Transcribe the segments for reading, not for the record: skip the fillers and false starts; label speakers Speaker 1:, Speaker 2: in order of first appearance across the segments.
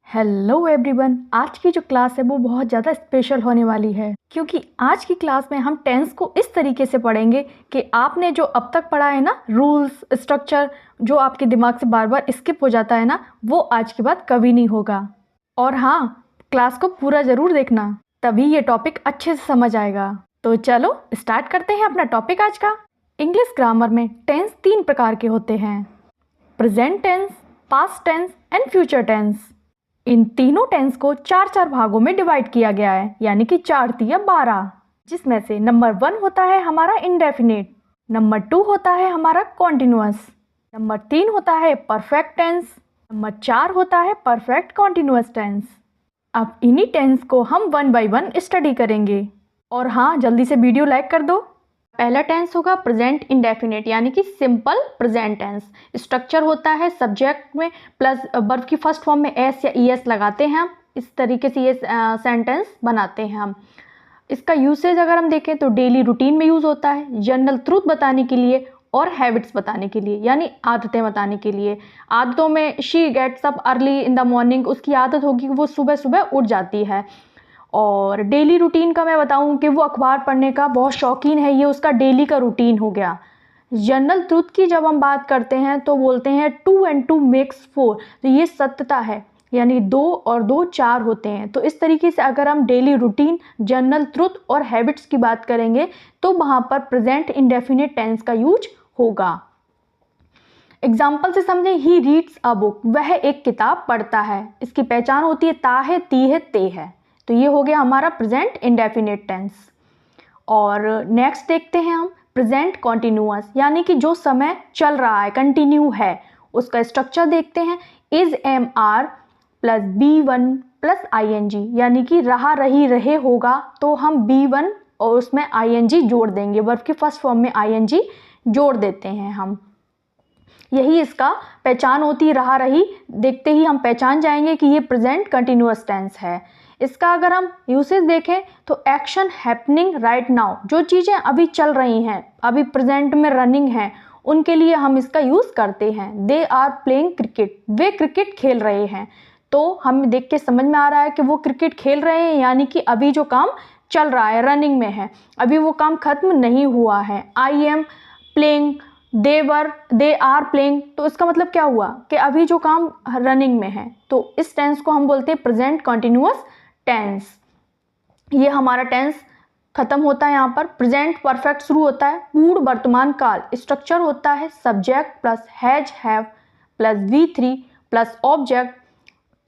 Speaker 1: Hello everyone. आज की जो क्लास है वो बहुत ज़्यादा स्पेशल होने वाली है, क्योंकि आज की क्लास में हम टेंस को इस तरीके से पढ़ेंगे कि आपने जो अब तक पढ़ा है ना, रूल्स स्ट्रक्चर जो आपके दिमाग से बार बार स्किप हो जाता है ना, वो आज के बाद कभी नहीं होगा। और हाँ, क्लास को पूरा ज़रूर देखना, तभी ये टॉपिक अच्छे से समझ आएगा। तो चलो स्टार्ट करते हैं अपना टॉपिक आज का। इंग्लिश ग्रामर में टेंस 3 प्रकार के होते हैं: present tense, past tense and future tense. इन तीनों टेंस को 4 भागों में डिवाइड किया गया है, यानी कि 4 तिया 12, जिसमें से नंबर 1 होता है हमारा इंडेफिनिट, नंबर 2 होता है हमारा कॉन्टिन्यूअस, नंबर 3 होता है परफेक्ट टेंस, नंबर 4 होता है परफेक्ट कॉन्टिन्यूअस टेंस। अब इन्हीं टेंस को हम 1 बाय 1 स्टडी करेंगे। और हाँ, जल्दी से वीडियो लाइक कर दो। पहला टेंस होगा प्रेजेंट इंडेफिनिट, यानी कि सिंपल प्रेजेंट टेंस। स्ट्रक्चर होता है सब्जेक्ट में प्लस वर्ब की फर्स्ट फॉर्म में एस या ई एस लगाते हैं हम, इस तरीके से ये सेंटेंस बनाते हैं हम। इसका यूसेज अगर हम देखें तो डेली रूटीन में यूज़ होता है, जनरल ट्रूथ बताने के लिए और हैबिट्स बताने के लिए, यानी आदतें बताने के लिए। आदतों में she gets up early in the morning, उसकी आदत होगी कि वो सुबह सुबह उठ जाती है। और डेली रूटीन का मैं बताऊं कि वो अखबार पढ़ने का बहुत शौकीन है, ये उसका डेली का रूटीन हो गया। जनरल ट्रूथ की जब हम बात करते हैं तो बोलते हैं 2 and 2 makes 4, तो ये सत्यता है, यानी 2 और 2 4 होते हैं। तो इस तरीके से अगर हम डेली रूटीन, जनरल ट्रूथ और हैबिट्स की बात करेंगे तो वहाँ पर प्रेजेंट इंडेफिनिट टेंस का यूज होगा। एग्जाम्पल से समझें, ही रीड्स अ बुक, वह एक किताब पढ़ता है। इसकी पहचान होती है ता है, ती है, ते है। तो ये हो गया हमारा प्रेजेंट इंडेफिनिट टेंस। और नेक्स्ट देखते हैं हम प्रेजेंट कॉन्टिन्यूअस, यानी कि जो समय चल रहा है, कंटिन्यू है। उसका स्ट्रक्चर देखते हैं, is am are plus V one plus I N G, यानी कि रहा, रही, रहे होगा तो हम बी वन और उसमें आई एन जी जोड़ देंगे, वर्ब की फर्स्ट फॉर्म में आई एन जी जोड़ देते हैं हम। यही इसका पहचान होती है, रहा, रही। देखते ही हम पहचान जाएंगे कि ये प्रेजेंट कंटिन्यूअस टेंस है। इसका अगर हम यूसेज देखें तो एक्शन हैपनिंग राइट नाउ, जो चीज़ें अभी चल रही हैं, अभी प्रेजेंट में रनिंग हैं, उनके लिए हम इसका यूज़ करते हैं। दे आर प्लेइंग क्रिकेट, वे क्रिकेट खेल रहे हैं। तो हमें देख के समझ में आ रहा है कि वो क्रिकेट खेल रहे हैं, यानी कि अभी जो काम चल रहा है, रनिंग में है, अभी वो काम खत्म नहीं हुआ है। I am playing, they are playing, तो इसका मतलब क्या हुआ कि अभी जो काम रनिंग में है। तो इस टेंस को हम बोलते हैं प्रेजेंट कॉन्टिन्यूअस टेंस। ये हमारा टेंस खत्म होता है। यहाँ पर प्रेजेंट परफेक्ट शुरू होता है, पूर्ण वर्तमान काल। स्ट्रक्चर होता है subject plus has have plus V3 plus object.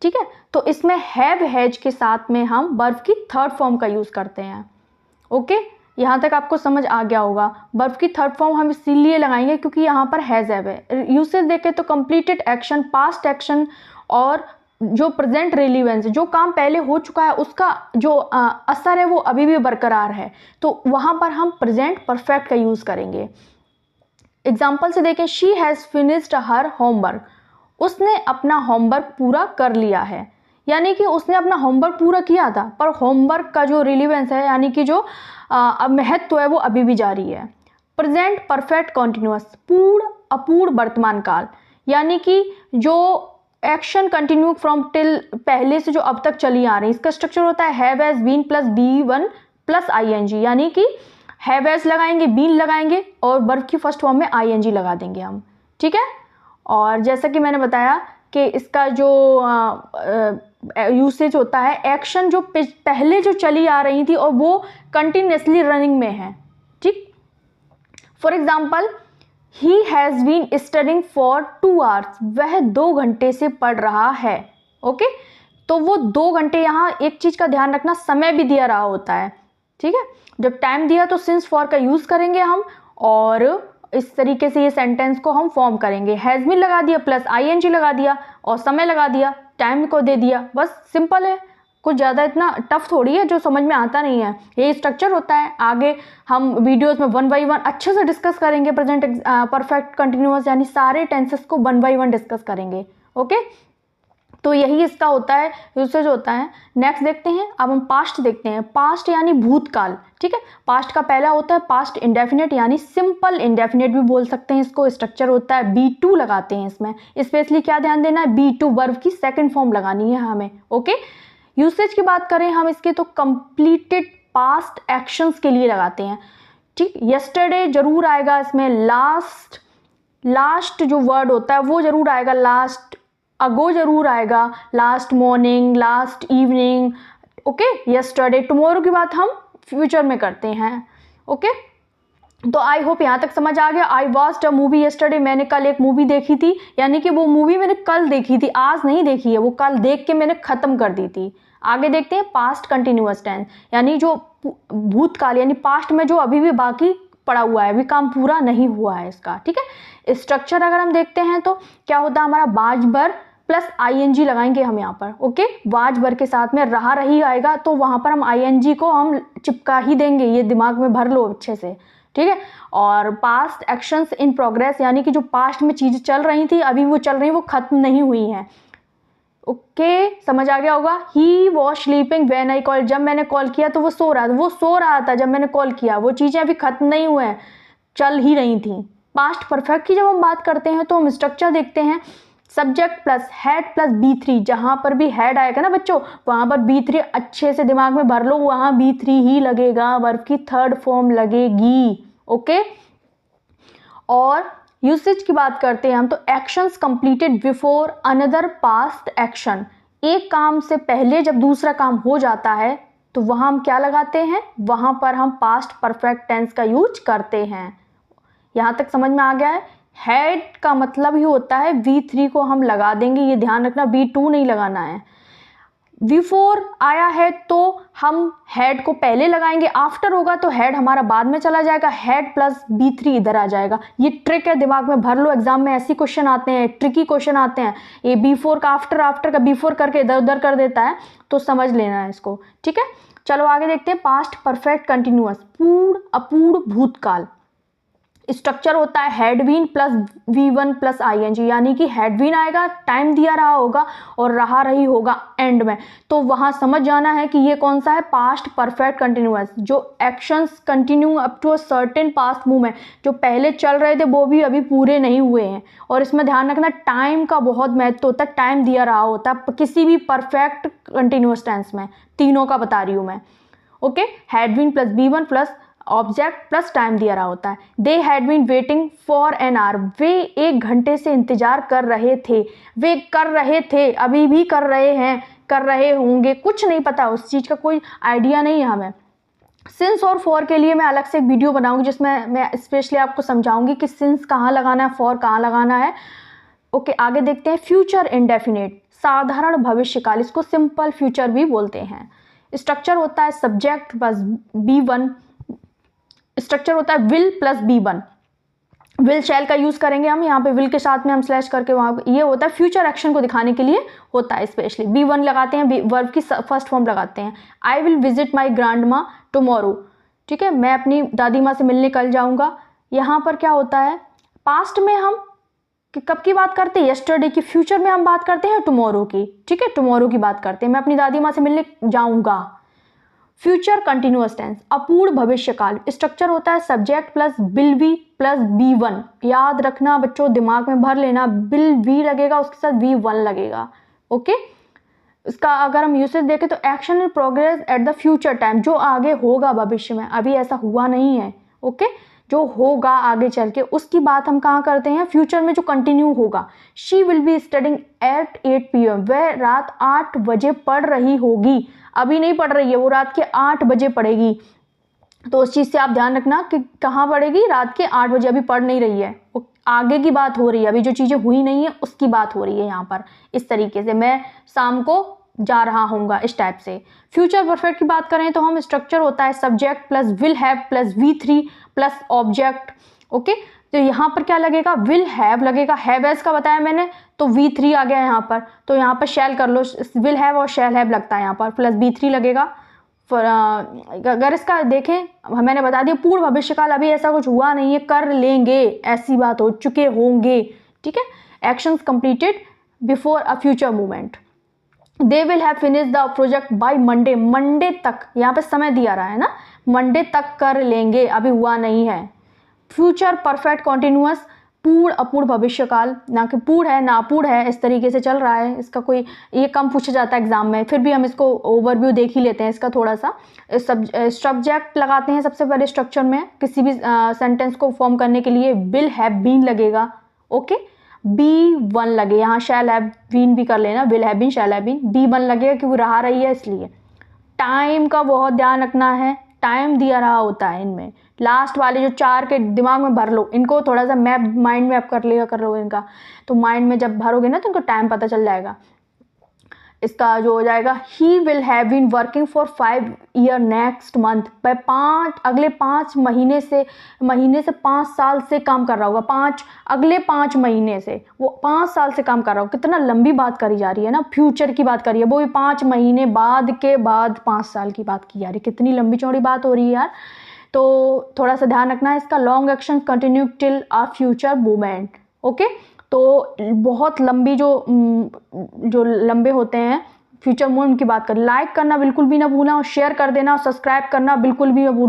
Speaker 1: ठीक है, तो इसमें हैव हैज के साथ में हम वर्ब की थर्ड फॉर्म का यूज करते हैं। ओके, यहाँ तक आपको समझ आ गया होगा। वर्ब की थर्ड फॉर्म हम इसीलिए लगाएंगे क्योंकि यहाँ पर हैज हैव है। यूसेज देखें तो कंप्लीटेड एक्शन, पास्ट एक्शन और जो प्रेजेंट रिलीवेंस, जो काम पहले हो चुका है उसका जो असर है वो अभी भी बरकरार है, तो वहाँ पर हम प्रेजेंट परफेक्ट का यूज़ करेंगे। एग्जाम्पल से देखें, she has finished her homework, उसने अपना होमवर्क पूरा कर लिया है, यानी कि उसने अपना होमवर्क पूरा किया था, पर होमवर्क का जो रिलीवेंस है, यानी कि जो महत्व है वो अभी भी जारी है। प्रेजेंट परफेक्ट कॉन्टिन्यूअस, पूर्ण अपूर्ण वर्तमान काल, यानी कि जो एक्शन कंटिन्यू फ्रॉम टिल, पहले से जो अब तक चली आ रही, इसका स्ट्रक्चर होता है have has been plus V one plus I N G, यानी कि हैव एज लगाएंगे, बीन लगाएंगे और वर्ब की फर्स्ट फॉर्म में आई एन जी लगा देंगे हम। ठीक है, और जैसा कि मैंने बताया कि इसका जो यूसेज होता है, एक्शन जो पहले जो चली आ रही थी और वो कंटिन्यूसली रनिंग में है। ठीक, for example, He has been studying for 2 hours, वह 2 घंटे से पढ़ रहा है। ओके, तो वो 2 घंटे, यहाँ एक चीज का ध्यान रखना, समय भी दिया रहा होता है। ठीक है, जब टाइम दिया तो सिंस फॉर का यूज करेंगे हम, और इस तरीके से ये सेंटेंस को हम फॉर्म करेंगे। हैज बीन लगा दिया प्लस ING लगा दिया और समय लगा दिया, टाइम को दे दिया, बस सिंपल है। कुछ ज़्यादा इतना टफ थोड़ी है जो समझ में आता नहीं है, यही स्ट्रक्चर होता है। आगे हम वीडियोस में 1 बाय 1 अच्छे से डिस्कस करेंगे प्रेजेंट परफेक्ट कंटिन्यूअस, यानी सारे टेंसेस को 1 बाय 1 डिस्कस करेंगे। ओके, तो यही इसका होता है, यूसेज होता है। नेक्स्ट देखते हैं, अब हम पास्ट देखते हैं। पास्ट यानी भूतकाल, ठीक है। पास्ट का पहला होता है पास्ट इंडेफिनिट यानी सिंपल इंडेफिनिट भी बोल सकते हैं इसको। स्ट्रक्चर होता है B2 लगाते हैं इसमें। स्पेशली क्या ध्यान देना है, B2 वर्ब की सेकंड फॉर्म लगानी है हमें, ओके। यूसेज की बात करें हम इसके तो कंप्लीटेड पास्ट एक्शंस के लिए लगाते हैं, ठीक। यस्टरडे जरूर आएगा इसमें, लास्ट जो वर्ड होता है वो जरूर आएगा, लास्ट अगो जरूर आएगा, last morning, last evening, okay. Yesterday, tomorrow की बात हम फ्यूचर में करते हैं, ओके। तो आई होप यहाँ तक समझ आ गया। I watched a movie yesterday, मैंने कल एक मूवी देखी थी, यानी कि वो मूवी मैंने कल देखी थी, आज नहीं देखी है, वो कल देख के मैंने ख़त्म कर दी थी। आगे देखते हैं पास्ट कंटिन्यूअस टेंस, यानी जो भूतकाल यानी पास्ट में जो अभी भी बाकी पड़ा हुआ है, अभी काम पूरा नहीं हुआ है इसका, ठीक है। स्ट्रक्चर अगर हम देखते हैं तो क्या होता है हमारा, वाज वर प्लस ING लगाएंगे हम यहाँ पर, ओके। वाज वर के साथ में रहा रही आएगा तो वहाँ पर हम ING को हम चिपका ही देंगे, ये दिमाग में भर लो अच्छे से, ठीक है। और पास्ट एक्शंस इन प्रोग्रेस यानी कि जो पास्ट में चीज़ें चल रही थी अभी वो चल रही, वो खत्म नहीं हुई हैं, ओके। समझ आ गया होगा। He was sleeping when I call, जब मैंने कॉल किया तो वो सो रहा था जब मैंने कॉल किया, वो चीज़ें अभी खत्म नहीं हुए हैं, चल ही रही थी। पास्ट परफेक्ट की जब हम बात करते हैं तो हम स्ट्रक्चर देखते हैं, subject plus head plus B3, जहां पर भी हेड आएगा ना बच्चों वहां पर B3 अच्छे से दिमाग में भर लो, वहां B3 ही लगेगा, वर्ब की थर्ड फॉर्म लगेगी, ओके। और यूसेज की बात करते हैं हम तो actions completed before another past action, एक काम से पहले जब दूसरा काम हो जाता है तो वहां हम क्या लगाते हैं, वहां पर हम पास्ट परफेक्ट टेंस का यूज करते हैं। यहां तक समझ में आ गया है। हेड का मतलब ही होता है V3 को हम लगा देंगे, ये ध्यान रखना, B2 नहीं लगाना है। बिफोर आया है तो हम हेड को पहले लगाएंगे, आफ्टर होगा तो हेड हमारा बाद में चला जाएगा, हेड प्लस B3 इधर आ जाएगा। ये ट्रिक है, दिमाग में भर लो, एग्जाम में ऐसी क्वेश्चन आते हैं, ट्रिकी क्वेश्चन आते हैं, ये बिफोर का आफ्टर, आफ्टर का बिफोर करके इधर उधर कर देता है, तो समझ लेना है इसको, ठीक है। चलो आगे देखते हैं, पास्ट परफेक्ट कंटिन्यूअस, पूर्ण अपूर्ण भूतकाल। स्ट्रक्चर होता है had been plus V1 plus ING, यानी कि हैड बीन आएगा, टाइम दिया रहा होगा और रहा रही होगा एंड में, तो वहां समझ जाना है कि ये कौन सा है, पास्ट परफेक्ट कंटिन्यूअस। जो actions continue up to a certain past movement, जो पहले चल रहे थे वो भी अभी पूरे नहीं हुए हैं। और इसमें ध्यान रखना टाइम का बहुत महत्व होता है, टाइम दिया रहा होता है किसी भी परफेक्ट कंटिन्यूअस टेंस में, तीनों का बता रही हूँ मैं, okay. Had been plus B1 plus object plus time दिया रहा होता है। They had been waiting for an hour, वे 1 घंटे से इंतजार कर रहे थे, वे कर रहे थे, अभी भी कर रहे हैं, कर रहे होंगे, कुछ नहीं पता, उस चीज़ का कोई आइडिया नहीं है हमें। सिंस और फॉर के लिए मैं अलग से एक वीडियो बनाऊंगी जिसमें मैं स्पेशली आपको समझाऊंगी कि सिंस कहाँ लगाना है, फॉर कहाँ लगाना है, ओके। आगे देखते हैं, फ्यूचर इंडेफिनिट, साधारण भविष्यकाल, इसको सिंपल फ्यूचर भी बोलते हैं। स्ट्रक्चर होता है सब्जेक्ट प्लस B1, स्ट्रक्चर होता है विल प्लस B1, विल शैल का यूज करेंगे हम, यहाँ पे विल के साथ में हम स्लैश करके वहाँ ये होता है फ्यूचर एक्शन को दिखाने के लिए होता है, स्पेशली B1 लगाते हैं, वर्ब की फर्स्ट फॉर्म लगाते हैं। I will visit my grand माँ टुमारो, ठीक है, मैं अपनी दादी माँ से मिलने कल जाऊँगा। यहाँ पर क्या होता है, पास्ट में हम कब की बात करते हैं, यस्टरडे की, फ्यूचर में हम बात करते हैं टुमारो की, ठीक है, टुमारो की बात करते हैं, मैं अपनी दादी माँ से मिलने जाऊँगा। फ्यूचर कंटिन्यूअस टेंस, अपूर्ण भविष्यकाल, स्ट्रक्चर होता है subject plus will be plus B1, याद रखना बच्चों, दिमाग में भर लेना, विल बी लगेगा उसके साथ V1 लगेगा, ओके। इसका अगर हम यूसेज देखें तो action in progress at the future time, जो आगे होगा भविष्य में, अभी ऐसा हुआ नहीं है, ओके, जो होगा आगे चल के उसकी बात हम कहाँ करते हैं, फ्यूचर में जो कंटिन्यू होगा। She will be studying at 8 PM, वह रात 8 बजे पढ़ रही होगी, अभी नहीं पढ़ रही है, वो रात के 8 बजे पढ़ेगी, तो उस चीज़ से आप ध्यान रखना कि कहाँ पढ़ेगी, रात के 8 बजे, अभी पढ़ नहीं रही है, आगे की बात हो रही है, अभी जो चीज़ें हुई नहीं है उसकी बात हो रही है यहाँ पर। इस तरीके से मैं शाम को जा रहा हूँगा, इस टाइप से। फ्यूचर परफेक्ट की बात करें तो हम स्ट्रक्चर होता है subject plus will have plus V3 plus object, okay. तो यहाँ पर क्या लगेगा, विल हैव लगेगा, हैव एज का बताया मैंने, तो V3 आ गया यहाँ पर, तो यहाँ पर शैल कर लो, विल हैव और शैल हैव लगता है यहाँ पर, प्लस B3 लगेगा। अगर इसका देखें, मैंने बता दिया पूर्ण भविष्यकाल, अभी ऐसा कुछ हुआ नहीं है, कर लेंगे, ऐसी बात हो चुके होंगे, ठीक है। Actions completed before a future movement, they will have finish the project by Monday, Monday तक, यहाँ पे समय दिया रहा है ना, मंडे तक कर लेंगे, अभी हुआ नहीं है। फ्यूचर परफेक्ट कॉन्टिन्यूअस, पूर्ण अपूर्ण भविष्यकाल, ना कि पूर्ण है ना अपूर्ण है, इस तरीके से चल रहा है। इसका कोई ये कम पूछा जाता है एग्जाम में, फिर भी हम इसको ओवरव्यू देख ही लेते हैं इसका थोड़ा सा। सब्जेक्ट लगाते हैं सबसे पहले स्ट्रक्चर में, किसी भी सेंटेंस को फॉर्म करने के लिए विल हैव बीन लगेगा। ओके, B1 लगे, यहाँ शैल हैव बीन भी कर लेना, will have been shall have been, B1 लगेगा क्योंकि रहा रही है इसलिए। टाइम का बहुत ध्यान रखना है, टाइम दिया रहा होता है इनमें। लास्ट वाले जो 4 के दिमाग में भर लो, इनको थोड़ा सा मैप माइंड मैप कर लिया करो इनका, तो माइंड में जब भरोगे ना तो इनको टाइम पता चल जाएगा। इसका जो हो जाएगा, he will have been working for 5 year next month, अगले 5 महीने से 5 साल से काम कर रहा होगा, अगले 5 महीने से, वो 5 साल से काम कर रहा होगा। कितना लंबी बात करी जा रही है ना, फ्यूचर की बात करी है, वो भी 5 महीने बाद के बाद 5 साल की बात की जा रही है, कितनी लंबी चौड़ी बात हो रही है यार। तो थोड़ा सा ध्यान रखना है इसका। Long action continue till a future movement. Okay, तो बहुत लंबी जो लंबे होते हैं फ्यूचर मूवमेंट की बात करें। लाइक करना बिल्कुल भी ना भूलना, और शेयर कर देना, और सब्सक्राइब करना बिल्कुल भी ना भूलना।